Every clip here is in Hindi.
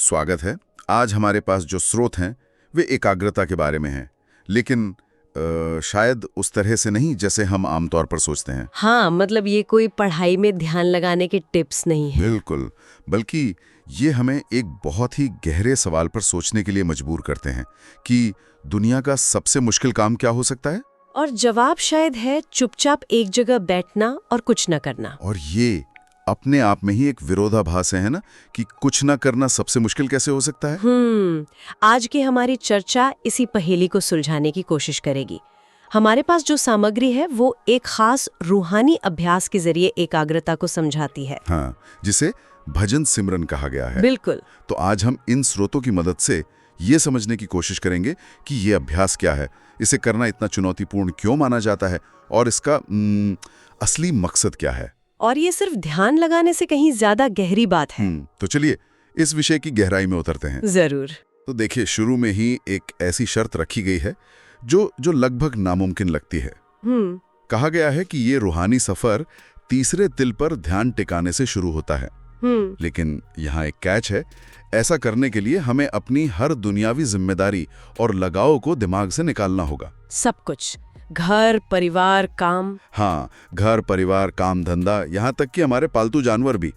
स्वागत है। आज हमारे पास जो स्रोत हैं वे एकाग्रता के बारे में हैं, लेकिन शायद उस तरह से नहीं जैसे हम आमतौर पर सोचते हैं। हाँ, मतलब ये कोई पढ़ाई में ध्यान लगाने के टिप्स नहीं है। बिल्कुल, बल्कि ये हमें एक बहुत ही गहरे सवाल पर सोचने के लिए मजबूर करते हैं कि दुनिया का सबसे मुश्किल काम क्या हो सकता है। और जवाब शायद है चुपचाप एक जगह बैठना और कुछ न करना। और ये अपने आप में ही एक विरोधाभास है ना, कि कुछ ना करना सबसे मुश्किल कैसे हो सकता है। आज की हमारी चर्चा इसी पहेली को सुलझाने की कोशिश करेगी। हमारे पास जो सामग्री है वो एक खास रूहानी अभ्यास के जरिए एकाग्रता को समझाती है। हाँ, जिसे भजन सिमरन कहा गया है। बिल्कुल। तो आज हम इन स्रोतों की मदद से ये समझने की कोशिश करेंगे कि ये अभ्यास क्या है, इसे करना इतना चुनौतीपूर्ण क्यों माना जाता है और इसका असली मकसद क्या है। और ये सिर्फ ध्यान लगाने से कहीं ज्यादा गहरी बात है। तो चलिए इस विषय की गहराई में उतरते हैं। जरूर। तो देखिए, शुरू में ही एक ऐसी शर्त रखी गई है जो लगभग नामुमकिन लगती है। कहा गया है कि ये रूहानी सफर तीसरे तिल पर ध्यान टिकाने से शुरू होता है। लेकिन यहाँ एक कैच है, ऐसा करने के लिए हमें अपनी हर दुनियावी जिम्मेदारी और लगाव को दिमाग से निकालना होगा। सब कुछ, घर, परिवार, काम। हाँ, घर, परिवार, काम, धंधा, यहाँ तक कि हमारे पालतू जानवर भी।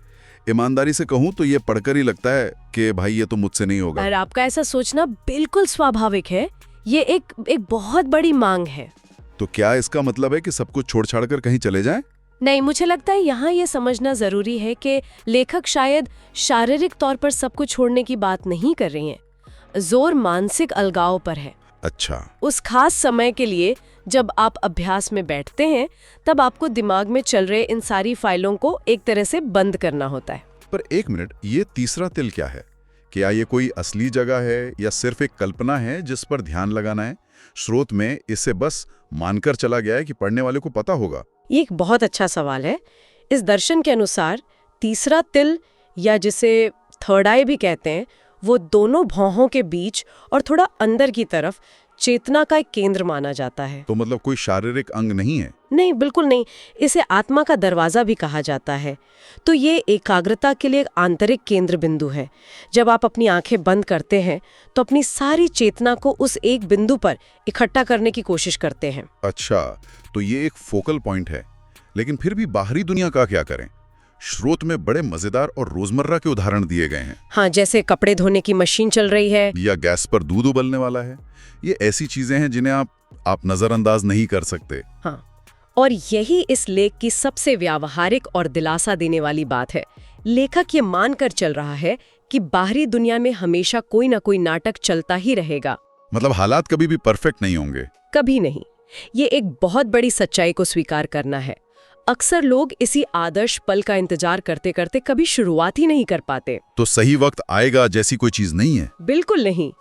ईमानदारी से कहूँ तो ये पढ़कर ही लगता है कि भाई ये तो मुझसे नहीं होगा। और आपका ऐसा सोचना बिल्कुल स्वाभाविक है। ये एक बहुत बड़ी मांग है। तो क्या इसका मतलब है कि सब कुछ छोड़ छाड़ कर कहीं चले जाएं? नहीं, मुझे लगता है यहाँ ये समझना जरूरी है कि लेखक शायद शारीरिक तौर पर सब कुछ छोड़ने की बात नहीं कर रही हैं। जोर मानसिक अलगाव पर है। अच्छा। उस खास समय के लिए जब आप अभ्यास में बैठते हैं, तब आपको दिमाग में चल रहे इन सारी फाइलों को एक तरह से बंद करना होता है। पर एक मिनट, ये तीसरा तिल क्या है? क्या ये कोई असली जगह है या सिर्फ एक कल्पना है जिस पर ध्यान लगाना है? स्रोत में इसे बस मानकर चला गया है कि पढ़ने वाले को पता होगा। ये एक बहुत अच्छा सवाल है। इस दर्शन के अनुसार तीसरा तिल, या जिसे थर्ड आई भी कहते हैं, वो दोनों भौहों के बीच और थोड़ा अंदर की तरफ चेतना का एक केंद्र माना जाता है। तो मतलब कोई शारीरिक अंग नहीं है? नहीं, बिल्कुल नहीं। इसे आत्मा का दरवाजा भी कहा जाता है। तो ये एकाग्रता के लिए एक आंतरिक केंद्र बिंदु है। जब आप अपनी आंखें बंद करते हैं तो अपनी सारी चेतना को उस एक बिंदु पर इकट्ठा करने की कोशिश करते हैं। अच्छा, तो ये एक फोकल पॉइंट है। लेकिन फिर भी बाहरी दुनिया का क्या करें? स्रोत में बड़े मजेदार और रोजमर्रा के उदाहरण दिए गए हैं। हाँ, जैसे कपड़े धोने की मशीन चल रही है, या गैस पर दूध उबलने वाला है। ये ऐसी चीजें हैं जिन्हें आप नजरअंदाज नहीं कर सकते। हाँ, और यही इस लेख की सबसे व्यावहारिक और दिलासा देने वाली बात है। लेखक ये मानकर चल रहा है कि बाहरी दुनिया में हमेशा कोई ना कोई नाटक चलता ही रहेगा। मतलब हालात कभी भी परफेक्ट नहीं होंगे। कभी नहीं। ये एक बहुत बड़ी सच्चाई को स्वीकार करना है। अक्सर लोग इसी आदर्श पल का इंतजार करते करते कभी शुरुआत ही नहीं कर पाते। तो सही वक्त आएगा जैसी कोई चीज नहीं है? बिल्कुल नहीं।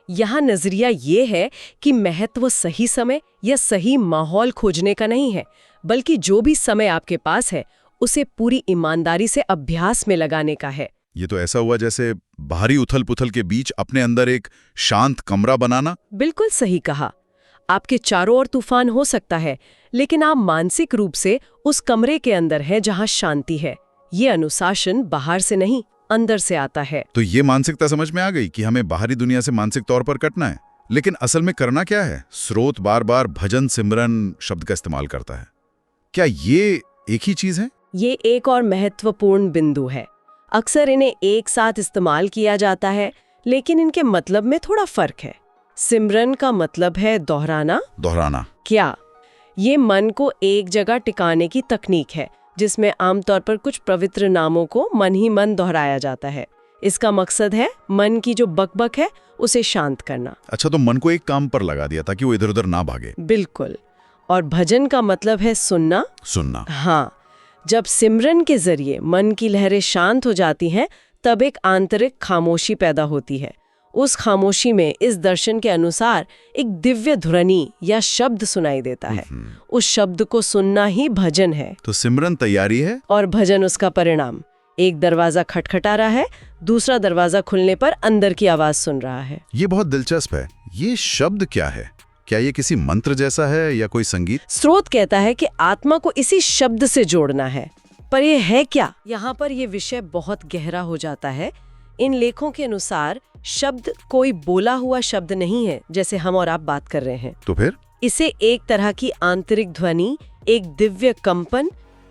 यहाँ नजरिया ये है कि महत्व सही समय या सही माहौल खोजने का नहीं है, बल्कि जो भी समय आपके पास है उसे पूरी ईमानदारी से अभ्यास में लगाने का है। ये तो ऐसा हुआ जैसे बाहरी उथल पुथल के बीच अपने अंदर एक शांत कमरा बनाना। बिल्कुल सही कहा। आपके चारों ओर तूफान हो सकता है, लेकिन आप मानसिक रूप से उस कमरे के अंदर हैं जहां शांति है। ये अनुशासन बाहर से नहीं, अंदर से आता है। तो ये मानसिकता समझ में आ गई कि हमें बाहरी दुनिया से मानसिक तौर पर कटना है। लेकिन असल में करना क्या है? स्रोत बार बार भजन सिमरन शब्द का इस्तेमाल करता है। क्या ये एक ही चीज है? ये एक और महत्वपूर्ण बिंदु है। अक्सर इन्हें एक साथ इस्तेमाल किया जाता है, लेकिन इनके मतलब में थोड़ा फर्क है। सिमरन का मतलब है दोहराना। क्या? ये मन को एक जगह टिकाने की तकनीक है, जिसमें आमतौर पर कुछ पवित्र नामों को मन ही मन दोहराया जाता है। इसका मकसद है मन की जो बकबक है उसे शांत करना। अच्छा, तो मन को एक काम पर लगा दिया ताकि वो इधर उधर ना भागे। बिल्कुल। और भजन का मतलब है सुनना। हाँ, जब सिमरन के जरिए मन की लहरें शांत हो जाती हैं, तब एक आंतरिक खामोशी पैदा होती है। उस खामोशी में इस दर्शन के अनुसार एक दिव्य ध्वनि या शब्द सुनाई देता है। उस शब्द को सुनना ही भजन है। तो सिमरन तैयारी है और भजन उसका परिणाम। एक दरवाजा खटखटा रहा है, दूसरा दरवाजा खुलने पर अंदर की आवाज सुन रहा है। ये बहुत दिलचस्प है। ये शब्द क्या है? क्या ये किसी मंत्र जैसा है या कोई संगीत? स्रोत कहता है कि आत्मा को इसी शब्द से जोड़ना है। पर ये है क्या? यहाँ पर ये विषय बहुत गहरा हो जाता है। इन लेखों के अनुसार शब्द कोई बोला हुआ शब्द नहीं है जैसे हम और आप बात कर रहे हैं। तो फिर इसे एक तरह की आंतरिक ध्वनि, एक दिव्य कंपन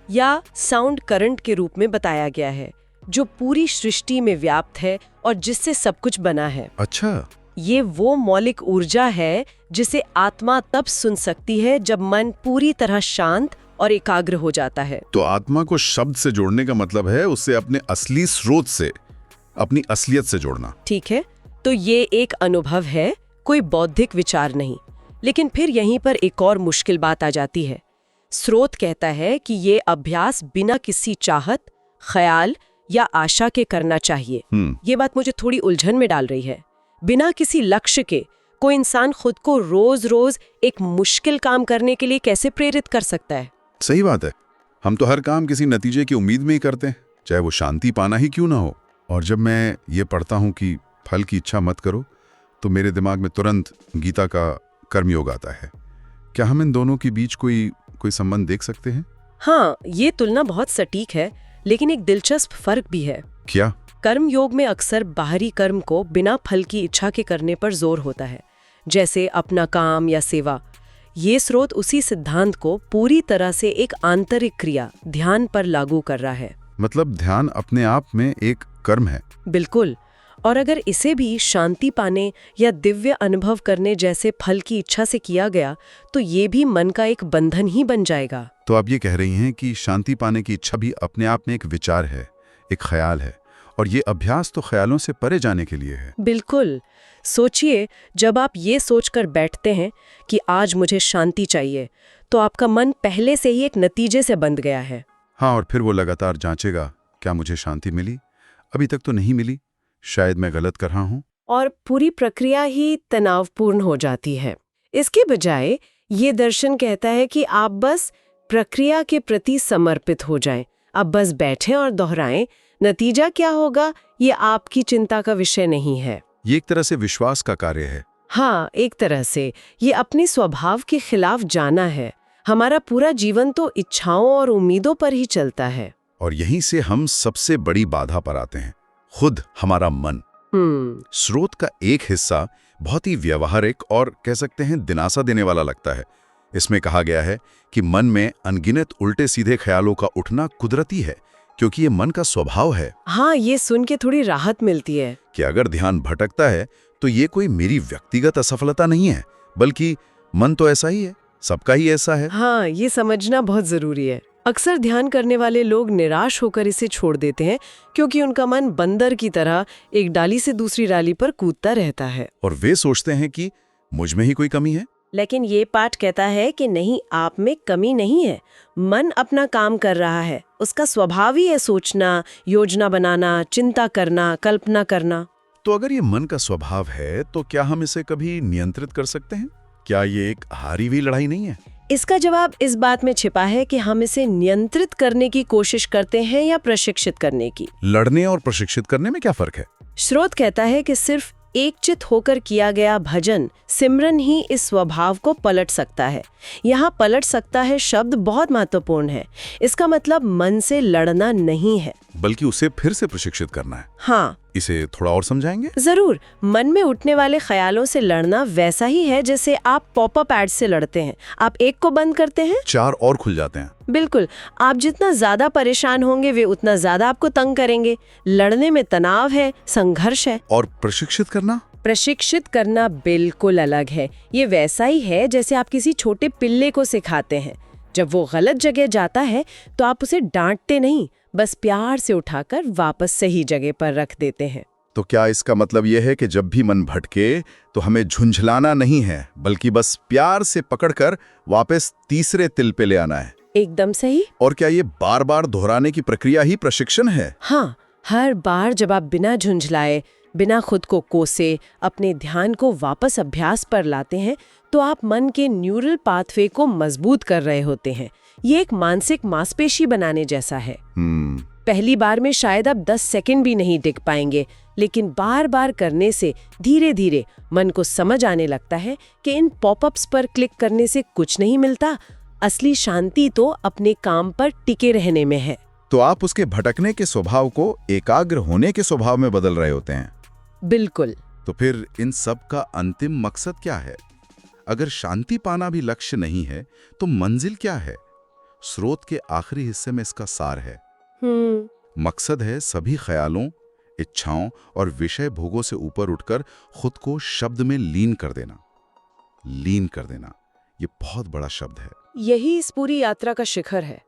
या साउंड करंट के रूप में बताया गया है जो पूरी सृष्टि में व्याप्त है और जिससे सब कुछ बना है। अच्छा, ये वो मौलिक ऊर्जा है जिसे आत्मा तब सुन सकती है जब मन पूरी तरह शांत और एकाग्र हो जाता है। तो आत्मा को शब्द से जोड़ने का मतलब है उससे अपने असली स्रोत से, अपनी असलियत से जोड़ना। ठीक है, तो ये एक अनुभव है, कोई बौद्धिक विचार नहीं। लेकिन फिर यहीं पर एक और मुश्किल बात आ जाती है। स्रोत कहता है कि ये अभ्यास बिना किसी चाहत, ख्याल या आशा के करना चाहिए। ये बात मुझे थोड़ी उलझन में डाल रही है। बिना किसी लक्ष्य के कोई इंसान खुद को रोज रोज एक मुश्किल काम करने के लिए कैसे प्रेरित कर सकता है? सही बात है। हम तो हर काम किसी नतीजे की उम्मीद में ही करते हैं, चाहे वो शांति पाना ही क्यों ना हो। और जब मैं ये पढ़ता हूँ कि फल की इच्छा मत करो, तो मेरे दिमाग में तुरंत गीता का कर्मयोग आता है। क्या हम इन दोनों के बीच कोई संबंध देख सकते हैं? हाँ, ये तुलना बहुत सटीक है, लेकिन एक दिलचस्प फर्क भी है। क्या? कर्म योग में अक्सर बाहरी कर्म को बिना फल की इच्छा के करने पर जोर होता है, जैसे अपना काम या सेवा। ये स्रोत उसी सिद्धांत को पूरी तरह से एक आंतरिक क्रिया, ध्यान पर लागू कर रहा है। मतलब ध्यान अपने आप में एक कर्म है। बिल्कुल। और अगर इसे भी शांति पाने या दिव्य अनुभव करने जैसे फल की इच्छा से किया गया, तो ये भी मन का एक बंधन ही बन जाएगा। तो आप ये कह रही हैं कि शांति पाने की इच्छा भी अपने आप में एक विचार है, एक ख्याल है, और ये अभ्यास तो ख्यालों से परे जाने के लिए है। बिल्कुल। सोचिए, जब आप ये सोचकर बैठते हैं कि आज मुझे शांति चाहिए, तो आपका मन पहले से ही एक नतीजे से बंध गया है। हाँ, और फिर वो लगातार जांचेगा, क्या मुझे शांति मिली? अभी तक तो नहीं मिली, शायद मैं गलत कर रहा हूँ। और पूरी प्रक्रिया ही तनावपूर्ण हो जाती है। इसके बजाय ये दर्शन कहता है कि आप बस प्रक्रिया के प्रति समर्पित हो जाएं। आप बस बैठें और दोहराएं, नतीजा क्या होगा ये आपकी चिंता का विषय नहीं है। ये एक तरह से विश्वास का कार्य है। हाँ, एक तरह से ये अपने स्वभाव के खिलाफ जाना है। हमारा पूरा जीवन तो इच्छाओं और उम्मीदों पर ही चलता है। और यहीं से हम सबसे बड़ी बाधा पर आते हैं, खुद हमारा मन। स्रोत का एक हिस्सा बहुत ही व्यवहारिक और कह सकते हैं दिलासा देने वाला लगता है। इसमें कहा गया है कि मन में अनगिनत उल्टे सीधे ख्यालों का उठना कुदरती है, क्योंकि ये मन का स्वभाव है। हाँ, ये सुन के थोड़ी राहत मिलती है कि अगर ध्यान भटकता है तो ये कोई मेरी व्यक्तिगत असफलता नहीं है, बल्कि मन तो ऐसा ही है, सबका ही ऐसा है। हाँ, ये समझना बहुत जरूरी है। अक्सर ध्यान करने वाले लोग निराश होकर इसे छोड़ देते हैं, क्योंकि उनका मन बंदर की तरह एक डाली से दूसरी डाली पर कूदता रहता है। और वे सोचते हैं कि मुझ में ही कोई कमी है। लेकिन ये पाठ कहता है कि नहीं, आप में कमी नहीं है। मन अपना काम कर रहा है, उसका स्वभाव ही है सोचना, योजना बनाना, चिंता करना, कल्पना करना। तो अगर ये मन का स्वभाव है, तो क्या हम इसे कभी नियंत्रित कर सकते हैं? क्या ये एक हारी हुई लड़ाई नहीं है? इसका जवाब इस बात में छिपा है कि हम इसे नियंत्रित करने की कोशिश करते हैं या प्रशिक्षित करने की। लड़ने और प्रशिक्षित करने में क्या फर्क है? स्रोत कहता है कि सिर्फ एकचित होकर किया गया भजन, सिमरन ही इस स्वभाव को पलट सकता है। यहाँ पलट सकता है शब्द बहुत महत्वपूर्ण है। इसका मतलब मन से लड़ना नहीं है, बल्कि उसे फिर से प्रशिक्षित करना है। हाँ, इसे थोड़ा और समझाएंगे? जरूर। मन में उठने वाले ख्यालों से लड़ना वैसा ही है जैसे आप पॉपअप एड से लड़ते हैं। आप एक को बंद करते हैं, 4 और खुल जाते हैं। बिल्कुल। आप जितना ज्यादा परेशान होंगे, वे उतना ज्यादा आपको तंग करेंगे। लड़ने में तनाव है, संघर्ष है। और प्रशिक्षित करना बिल्कुल अलग है। ये वैसा ही है जैसे आप किसी छोटे पिल्ले को सिखाते हैं। जब वो गलत जगह जाता है तो आप उसे डांटते नहीं, बस प्यार से उठाकर वापस सही जगह पर रख देते हैं। तो क्या इसका मतलब यह है कि जब भी मन भटके तो हमें झुंझलाना नहीं है, बल्कि बस प्यार से पकड़कर वापस तीसरे तिल पे ले आना है? एकदम सही। और क्या ये बार बार दोहराने की प्रक्रिया ही प्रशिक्षण है? हाँ, हर बार जब आप बिना झुंझलाए, बिना खुद को कोसे अपने ध्यान को वापस अभ्यास पर लाते हैं, तो आप मन के न्यूरल पाथवे को मजबूत कर रहे होते हैं। ये एक मानसिक मांसपेशी बनाने जैसा है। पहली बार में शायद आप 10 सेकंड भी नहीं टिक पाएंगे, लेकिन बार बार करने से धीरे धीरे मन को समझ आने लगता है कि इन पॉपअप्स पर क्लिक करने से कुछ नहीं मिलता। असली शांति तो अपने काम पर टिके रहने में है। तो आप उसके भटकने के स्वभाव को एकाग्र होने के स्वभाव में बदल रहे होते हैं। बिल्कुल। तो फिर इन सब का अंतिम मकसद क्या है? अगर शांति पाना भी लक्ष्य नहीं है तो मंजिल क्या है? स्रोत के आखिरी हिस्से में इसका सार है। मकसद है सभी ख्यालों, इच्छाओं और विषय भोगों से ऊपर उठकर खुद को शब्द में लीन कर देना। लीन कर देना, ये बहुत बड़ा शब्द है। यही इस पूरी यात्रा का शिखर है।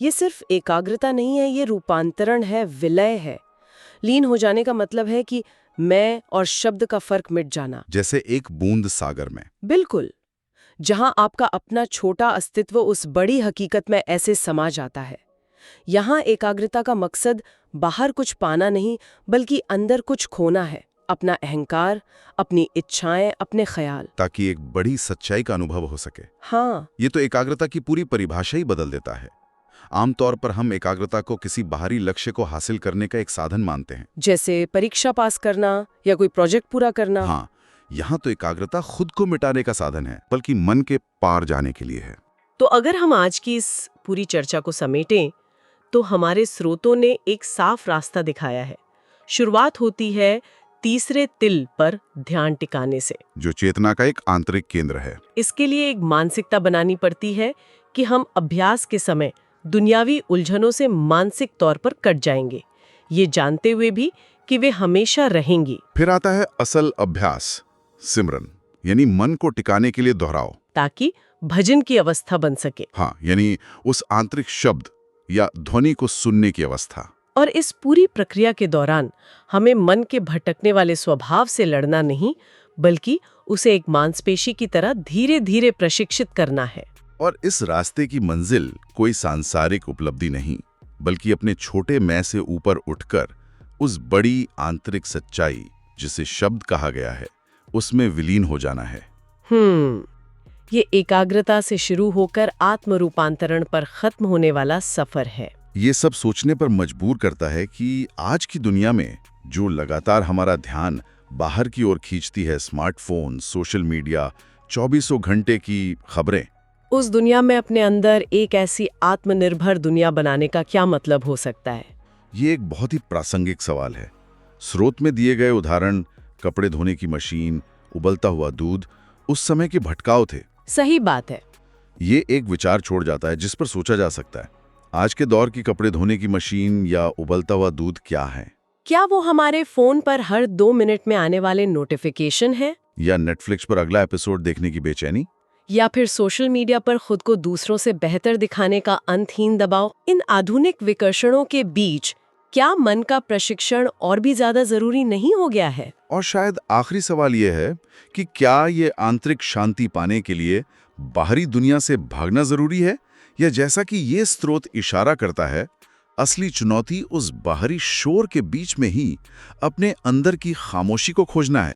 ये सिर्फ एकाग्रता नहीं है, ये रूपांतरण है, विलय है। लीन हो जाने का मतलब है कि मैं और शब्द का फर्क मिट जाना। जैसे एक बूंद सागर में। बिल्कुल। जहां आपका अपना छोटा अस्तित्व उस बड़ी हकीकत में ऐसे समा जाता है। यहाँ एकाग्रता का मकसद बाहर कुछ पाना नहीं, बल्कि अंदर कुछ खोना है। अपना अहंकार, अपनी इच्छाएं, अपने ख्याल, ताकि एक बड़ी सच्चाई का अनुभव हो सके। हाँ, ये तो एकाग्रता की पूरी परिभाषा ही बदल देता है। आमतौर पर हम एकाग्रता को किसी बाहरी लक्ष्य को हासिल करने का एक साधन मानते हैं, जैसे परीक्षा पास करना या कोई प्रोजेक्ट पूरा करना। हाँ, यहाँ तो एकाग्रता खुद को मिटाने का साधन है, बल्कि मन के पार जाने के लिए है। तो अगर हम आज की इस पूरी चर्चा को समेटें, तो हमारे स्रोतों ने एक साफ रास्ता दिखाया है। शुरुआत होती है तीसरे तिल पर ध्यान टिकाने से, जो चेतना का एक आंतरिक केंद्र है। इसके लिए एक मानसिकता बनानी पड़ती है कि हम अभ्यास के समय दुनियावी उलझनों से मानसिक तौर पर कट जाएंगे, ये जानते हुए भी कि वे हमेशा रहेंगी। फिर आता है असल अभ्यास, सिमरन, यानी मन को टिकाने के लिए दोहराओ, ताकि भजन की अवस्था बन सके। हाँ, यानी उस आंतरिक शब्द या ध्वनि को सुनने की अवस्था। और इस पूरी प्रक्रिया के दौरान हमें मन के भटकने वाले स्वभाव से लड़ना नहीं, बल्कि उसे एक मांसपेशी की तरह धीरे धीरे प्रशिक्षित करना है। और इस रास्ते की मंजिल कोई सांसारिक उपलब्धि नहीं, बल्कि अपने छोटे मैं से ऊपर उठकर उस बड़ी आंतरिक सच्चाई, जिसे शब्द कहा गया है, उसमें विलीन हो जाना है। ये एकाग्रता से शुरू होकर आत्म रूपांतरण पर खत्म होने वाला सफर है। ये सब सोचने पर मजबूर करता है कि आज की दुनिया में जो लगातार हमारा ध्यान बाहर की ओर खींचती है, स्मार्टफोन, सोशल मीडिया, 24 घंटे की खबरें, उस दुनिया में अपने अंदर एक ऐसी आत्मनिर्भर दुनिया बनाने का क्या मतलब हो सकता है? ये एक बहुत ही प्रासंगिक सवाल है। स्रोत में दिए गए उदाहरण, कपड़े धोने की मशीन, उबलता हुआ दूध, उस समय के भटकाव थे। सही बात है। ये एक विचार छोड़ जाता है जिस पर सोचा जा सकता है, आज के दौर की कपड़े धोने की मशीन या उबलता हुआ दूध क्या है? क्या वो हमारे फोन पर हर 2 मिनट में आने वाले नोटिफिकेशन है? या नेटफ्लिक्स पर अगला एपिसोड देखने की बेचैनी? या फिर सोशल मीडिया पर खुद को दूसरों से बेहतर दिखाने का अंतहीन दबाव? इन आधुनिक विकर्षणों के बीच क्या मन का प्रशिक्षण और भी ज्यादा जरूरी नहीं हो गया है? और शायद आखिरी सवाल यह है कि क्या ये आंतरिक शांति पाने के लिए बाहरी दुनिया से भागना जरूरी है, या जैसा कि ये स्रोत इशारा करता है, असली चुनौती उस बाहरी शोर के बीच में ही अपने अंदर की खामोशी को खोजना है?